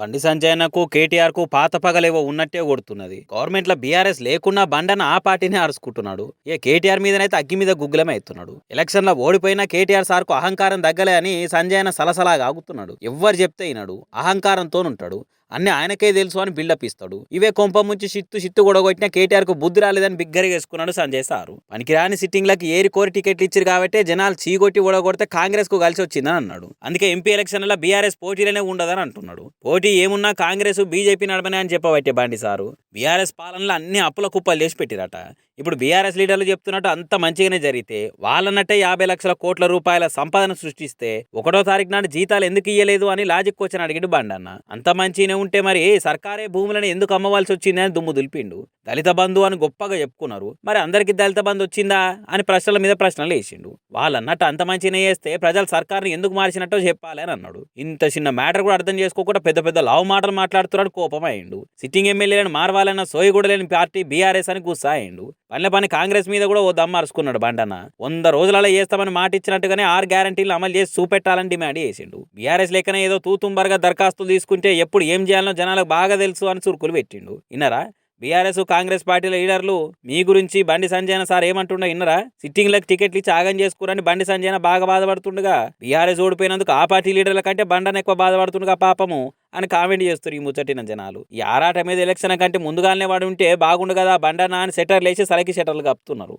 బండి సంజయనకు కేటీఆర్ కు పాత పగలేవో ఉన్నట్టే కొడుతున్నది. గవర్నమెంట్ లో బీఆర్ఎస్ లేకున్నా బండన ఆ పార్టీనే అరుచుకుంటున్నాడు. కేటీఆర్ మీదనైతే అగ్గి మీద గుగ్గులమే అవుతున్నాడు. ఎలక్షన్ లో ఓడిపోయినా కేటీఆర్ సార్ కు అహంకారం దగ్గలే అని సంజయన సలసలాగా ఆగుతున్నాడు. ఎవ్వరు చెప్తే అయినాడు, అహంకారంతో ఉంటాడు. అన్ని ఆయనకే తెలుసు అని బిల్డప్ ఇస్తాడు. ఇవే కొంప ముంచి చిత్తు గొడగొట్టిన కేటీఆర్ కు బుద్ధి రాలేదని బిగ్గరగేసుకున్నాడు సంజయ్ సారు. పనికిరాని సిట్టింగ్లకి ఏరి కోరి టికెట్లు ఇచ్చారు కాబట్టి జనాలు చీగొట్టి ఓడగొడితే కాంగ్రెస్ కు కలిసి వచ్చిందని అన్నాడు. అందుకే ఎంపీ ఎలక్షన్ల బీఆర్ఎస్ పోటీలోనే ఉండదని అంటున్నాడు. పోటీ ఏమున్నా కాంగ్రెస్ బీజేపీ నడపనే అని చెప్పబట్టే బండి సారు. బీఆర్ఎస్ పాలనలో అన్ని అప్పుల కుప్పలు చేసి పెట్టిరట. ఇప్పుడు బీఆర్ఎస్ లీడర్లు చెప్తున్నట్టు అంత మంచిగానే జరిగితే వాళ్ళన్నట్టే 50 లక్షల కోట్ల రూపాయల సంపదన సృష్టిస్తే 1వ తారీఖు నాడు జీతాలు ఎందుకు ఇయ్యలేదు అని లాజిక్ క్వశ్చన్ అడిగిండు బండన్న. అంత మంచిగానే ఉంటే మరి సర్కారే భూములను ఎందుకు అమ్మవలసి వచ్చింది అని దుమ్ము దులిపిండు. దళిత బంధు అని గొప్పగా చెప్పుకున్నారు. మరి అందరికి దళిత బంధు వచ్చిందా అని ప్రశ్నల మీద ప్రశ్నలు వేసిండు. వాళ్ళన్నట్టు అంత మంచిగానే చేస్తే ప్రజలు సర్కార్ని ఎందుకు మార్చినట్టో చెప్పాలి అని అన్నాడు. ఇంత చిన్న మ్యాటర్ కూడా అర్థం చేసుకోకుండా పెద్ద పెద్ద లావు మాటలు మాట్లాడుతున్నాడు. కోపం అయిండు. సిట్టింగ్ ఎమ్మెల్యేలను మారవాలన్న సోయి కూడా లేని పార్టీ బీఆర్ఎస్ అని గుస్సా అయిండు. పని కాంగ్రెస్ మీద కూడా ఓ దమ్మ అరుచుకున్నాడు బండన్న. 100 రోజులలో చేస్తామని మాట ఇచ్చినట్టుగానే 6 గ్యారంటీలు అమలు చేసి చూపెట్టాలని డిమాండ్ చేసిండు. బీఆర్ఎస్ లేకనే ఏదో తూతుంబర్గా దరఖాస్తులు తీసుకుంటే ఎప్పుడు ఏం చేయాలనో జనాలకు బాగా తెలుసు అని చురుకులు పెట్టిండు. ఇన్నరా బీఆర్ఎస్ కాంగ్రెస్ పార్టీల లీడర్లు మీ గురించి బండి సంజయన సార్ ఏమంటుండో ఇన్నరా? సిట్టింగ్లకు టికెట్లు ఇచ్చి ఆగం చేసుకురని బండి సంజయన బాగా బాధపడుతుండగా బీఆర్ఎస్ ఓడిపోయినందుకు ఆ పార్టీ లీడర్ల కంటే బండన ఎక్కువ బాధపడుతుండగా పాపము అని కామెంట్ చేస్తారు ఈ ముచ్చటిన జనాలు. ఈ ఆరాట మీద ఎలక్షన్ కంటే ముందుగానే వాడు ఉంటే బాగుండు కదా బండన అని సెటర్లు వేసి సలకి షటర్లు కప్పుతున్నారు.